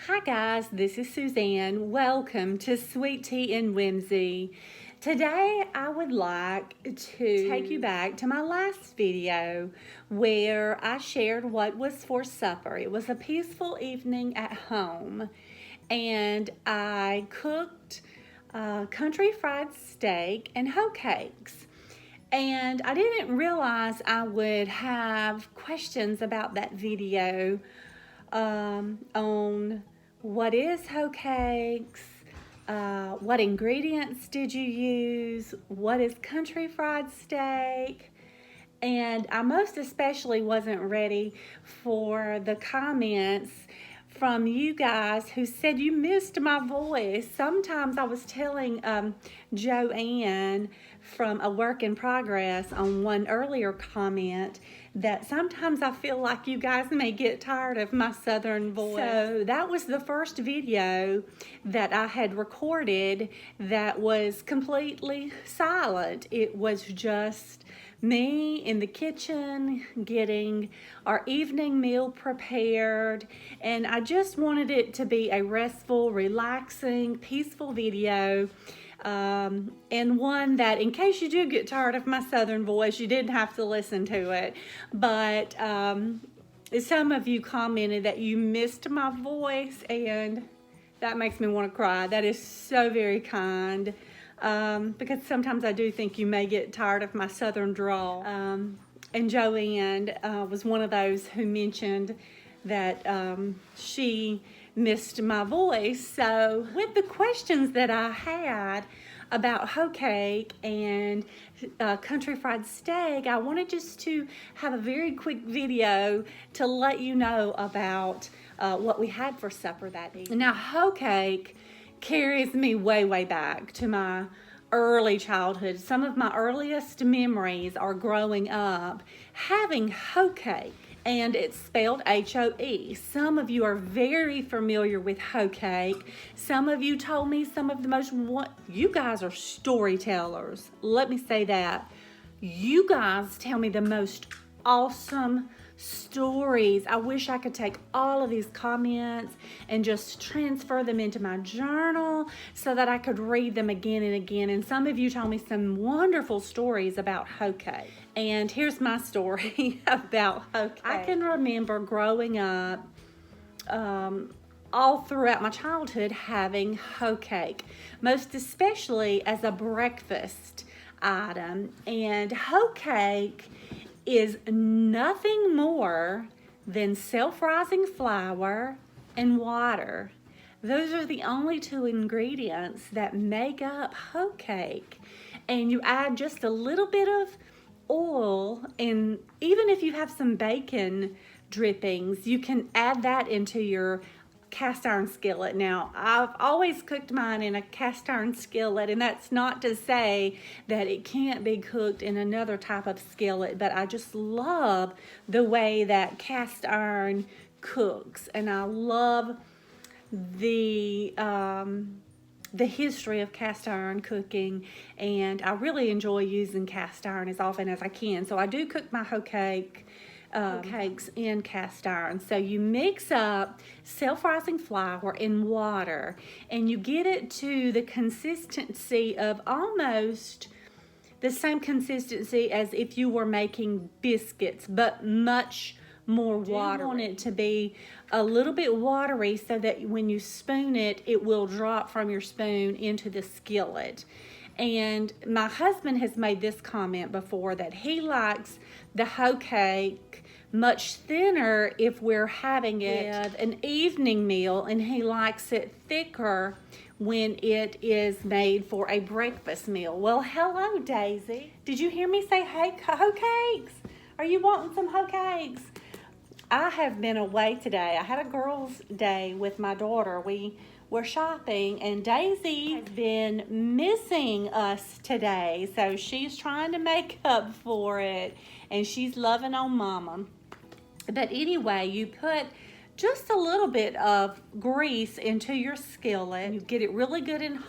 Hi guys, this is Suzanne. Welcome to Sweet Tea and Whimsy. Today I would like to take you back to my last video where I shared what was for supper. It was a peaceful evening at home and I cooked country fried steak and hoe cakes. And I didn't realize I would have questions about that video on what is hoe cakes, what ingredients did you use, what is country fried steak, and I most especially wasn't ready for the comments from you guys who said you missed my voice. Sometimes I was telling Joanne from A Work in Progress on one earlier comment that sometimes I feel like you guys may get tired of my southern voice. So that was the first video that I had recorded that was completely silent. It was just me in the kitchen getting our evening meal prepared, and I just wanted it to be a restful, relaxing, peaceful video, and one that in case you do get tired of my southern voice, you didn't have to listen to it. But some of you commented that you missed my voice, and that makes me want to cry. That is so very kind. Because sometimes I do think you may get tired of my southern drawl. And Joanne was one of those who mentioned that she missed my voice. So with the questions that I had about hoe cake and country fried steak, I wanted just to have a very quick video to let you know about what we had for supper that evening. Now, hoe cake carries me way back to my early childhood. Some of my earliest memories are growing up having hoe cake, and it's spelled H-O-E. Some of you are very familiar with hoe cake. Some of you told me some of the most, you guys are storytellers. Let me say that. You guys tell me the most awesome stories. I wish I could take all of these comments and just transfer them into my journal so that I could read them again and again. And some of you told me some wonderful stories about hoe cake. And here's my story about hoe cake. I can remember growing up all throughout my childhood having hoe cake, most especially as a breakfast item. And hoe cake is nothing more than self-rising flour and water. Those are the only two ingredients that make up hoe cake. And you add just a little bit of oil, and even if you have some bacon drippings, you can add that into your cast iron skillet. Now, I've always cooked mine in a cast iron skillet, and that's not to say that it can't be cooked in another type of skillet, but I just love the way that cast iron cooks, and I love the history of cast iron cooking, and I really enjoy using cast iron as often as I can. So I do cook my hoe cakes in cast iron. So you mix up self-rising flour and water, and you get it to the consistency of almost the same consistency as if you were making biscuits, but much more water. You want it to be a little bit watery so that when you spoon it, it will drop from your spoon into the skillet. And my husband has made this comment before that he likes the hoe cake much thinner if we're having it an evening meal, and he likes it thicker when it is made for a breakfast meal. Well, hello, Daisy. Did you hear me say, hey, hoe cakes? Are you wanting some hoe cakes? I have been away today. I had a girls' day with my daughter. We were shopping, and Daisy has been missing us today, so she's trying to make up for it, and she's loving on Mama. But anyway, you put just a little bit of grease into your skillet. You get it really good and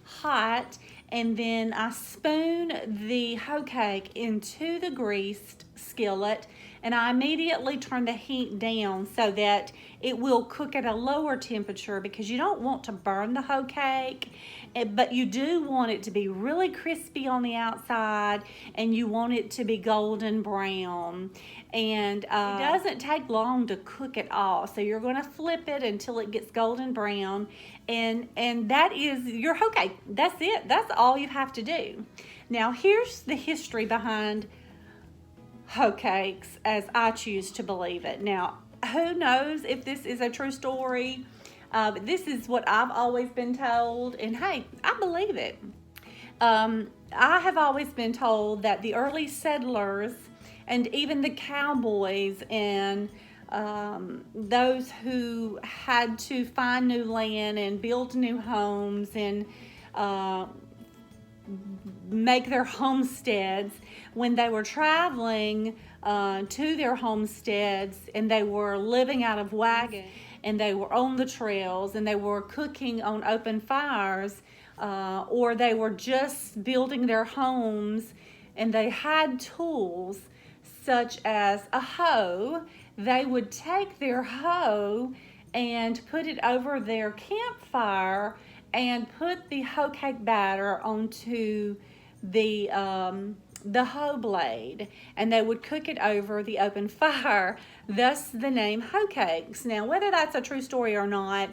hot, and then I spoon the hoe cake into the greased skillet, and I immediately turn the heat down so that it will cook at a lower temperature, because you don't want to burn the hoe cake, but you do want it to be really crispy on the outside, and you want it to be golden brown. And it doesn't take long to cook at all, so you're going to flip it until it gets golden brown, and that is your hoe cake. That's it. That's all you have to do. Now here's the history behind hoe cakes as I choose to believe it. Now, who knows if this is a true story, but this is what I've always been told, and hey, I believe it. I have always been told that the early settlers and even the cowboys and those who had to find new land and build new homes and make their homesteads, when they were traveling to their homesteads and they were living out of wagons and they were on the trails and they were cooking on open fires, or they were just building their homes and they had tools such as a hoe, they would take their hoe and put it over their campfire and put the hoe cake batter onto the hoe blade, and they would cook it over the open fire, thus the name hoe cakes. Now, whether that's a true story or not,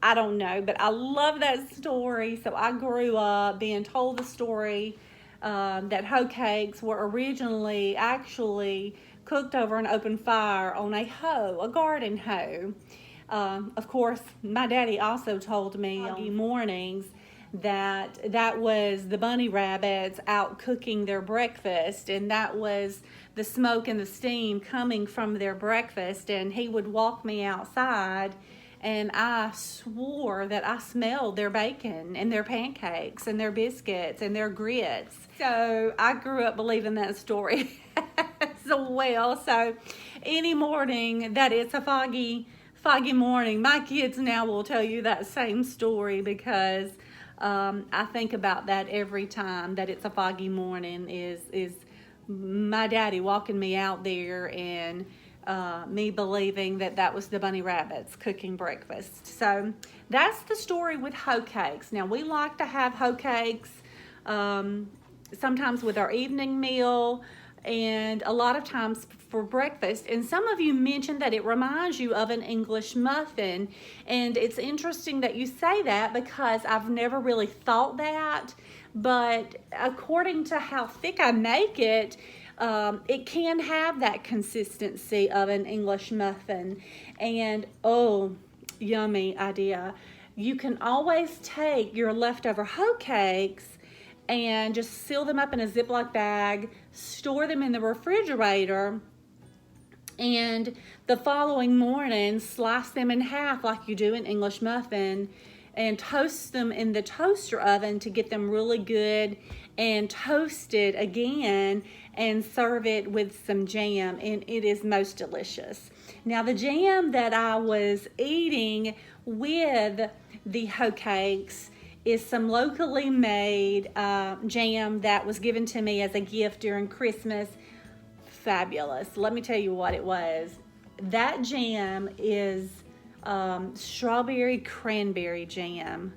I don't know, but I love that story. So I grew up being told the story that hoe cakes were originally actually cooked over an open fire on a hoe, a garden hoe. Of course, my daddy also told me on mornings that was the bunny rabbits out cooking their breakfast, and that was the smoke and the steam coming from their breakfast, and he would walk me outside, and I swore that I smelled their bacon and their pancakes and their biscuits and their grits. So I grew up believing that story as well. So any morning that it's a foggy morning, my kids now will tell you that same story, because I think about that every time that it's a foggy morning, is my daddy walking me out there and me believing that was the bunny rabbits cooking breakfast. So that's the story with hoe cakes. Now, we like to have hoe cakes sometimes with our evening meal, and a lot of times for breakfast. And some of you mentioned that it reminds you of an English muffin, and it's interesting that you say that, because I've never really thought that, but according to how thick I make it, it can have that consistency of an English muffin. And oh, yummy idea. You can always take your leftover hoe cakes and just seal them up in a Ziploc bag, store them in the refrigerator, and the following morning slice them in half like you do an English muffin, and toast them in the toaster oven to get them really good and toasted again, and serve it with some jam, and it is most delicious. Now, the jam that I was eating with the hoe cakes is some locally made jam that was given to me as a gift during Christmas. Fabulous. Let me tell you what it was. That jam is strawberry cranberry jam.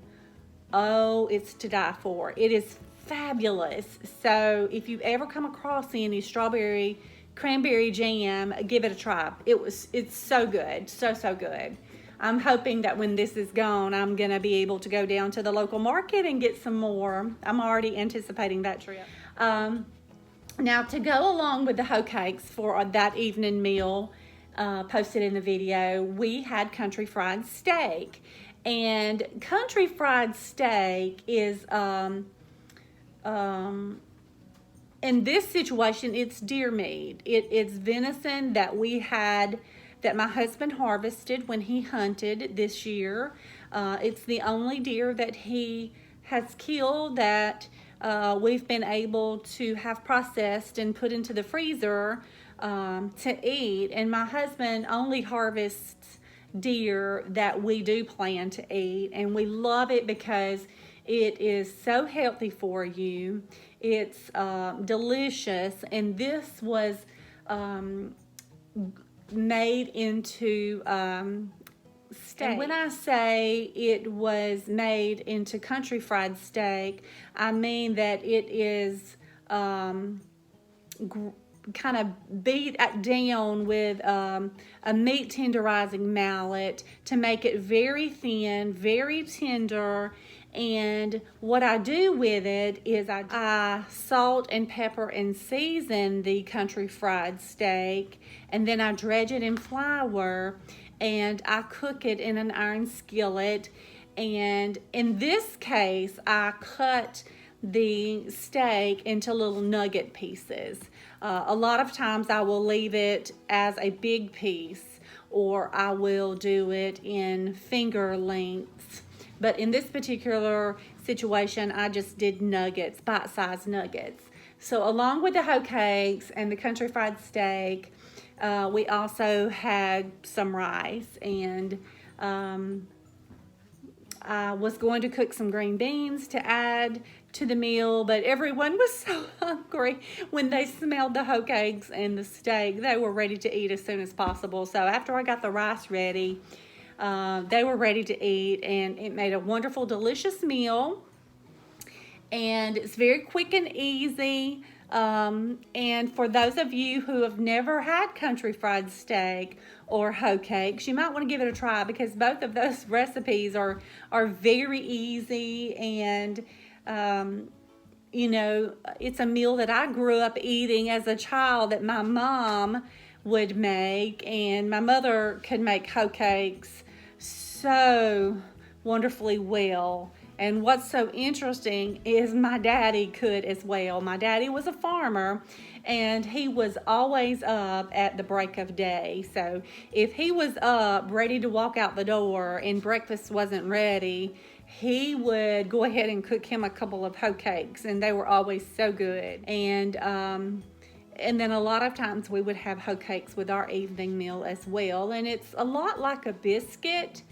Oh, it's to die for. It is fabulous. So if you ever come across any strawberry cranberry jam, give it a try. It's so good. So good. I'm hoping that when this is gone, I'm going to be able to go down to the local market and get some more. I'm already anticipating that trip. Now, to go along with the hoe cakes for that evening meal posted in the video, we had country fried steak. And country fried steak is, in this situation, it's deer meat. It's venison that my husband harvested when he hunted this year. It's the only deer that he has killed that we've been able to have processed and put into the freezer to eat. And my husband only harvests deer that we do plan to eat, and we love it because it is so healthy for you. It's delicious, and this was made into steak. And when I say it was made into country fried steak, I mean that it is kind of beat down with a meat tenderizing mallet to make it very thin, very tender. And what I do with it is I salt and pepper and season the country fried steak, and then I dredge it in flour and I cook it in an iron skillet. And in this case, I cut the steak into little nugget pieces. A lot of times I will leave it as a big piece, or I will do it in finger lengths. But in this particular situation, I just did nuggets, bite-sized nuggets. So along with the hoe cakes and the country fried steak, we also had some rice, and I was going to cook some green beans to add to the meal, but everyone was so hungry when they smelled the hoe cakes and the steak. They were ready to eat as soon as possible. So after I got the rice ready, they were ready to eat, and it made a wonderful, delicious meal. And it's very quick and easy. And for those of you who have never had country fried steak or hoe cakes, you might want to give it a try, because both of those recipes are very easy. And you know, it's a meal that I grew up eating as a child that my mom would make, and my mother could make hoe cakes so wonderfully well. And what's so interesting is my daddy could as well. My daddy was a farmer, and he was always up at the break of day. So if he was up ready to walk out the door and breakfast wasn't ready, he would go ahead and cook him a couple of hoe cakes, and they were always so good. And then a lot of times we would have hoe cakes with our evening meal as well. And it's a lot like a biscuit.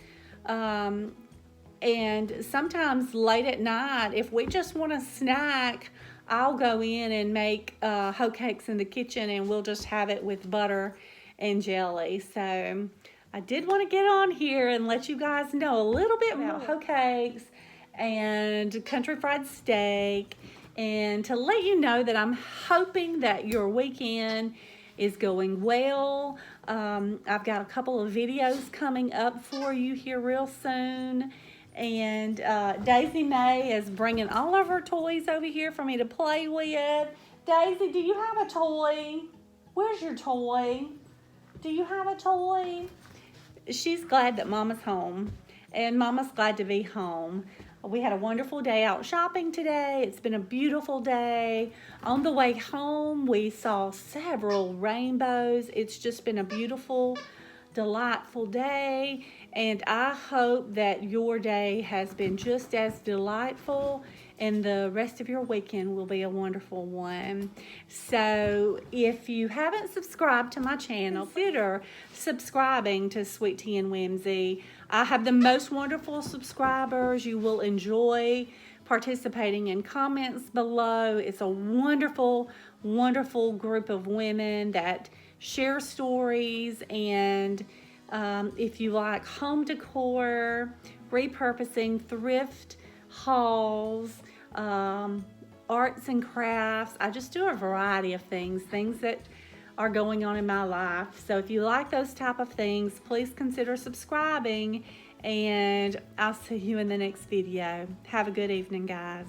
And sometimes late at night, if we just want a snack, I'll go in and make hoe cakes in the kitchen, and we'll just have it with butter and jelly. So I did want to get on here and let you guys know a little bit about hoe cakes and country fried steak, and to let you know that I'm hoping that your weekend is going well. I've got a couple of videos coming up for you here real soon. And Daisy May is bringing all of her toys over here for me to play with. Daisy, do you have a toy? Where's your toy? Do you have a toy? She's glad that Mama's home, and Mama's glad to be home. We had a wonderful day out shopping today. It's been a beautiful day. On the way home, we saw several rainbows. It's just been a beautiful, delightful day, and I hope that your day has been just as delightful, and the rest of your weekend will be a wonderful one. So if you haven't subscribed to my channel, consider subscribing to Sweet Tea and Whimsy. I have the most wonderful subscribers. You will enjoy participating in comments below. It's a wonderful, wonderful group of women that share stories. And if you like home decor, repurposing, thrift hauls, arts and crafts, I just do a variety of things that are going on in my life. So if you like those type of things, please consider subscribing, and I'll see you in the next video. Have a good evening, guys.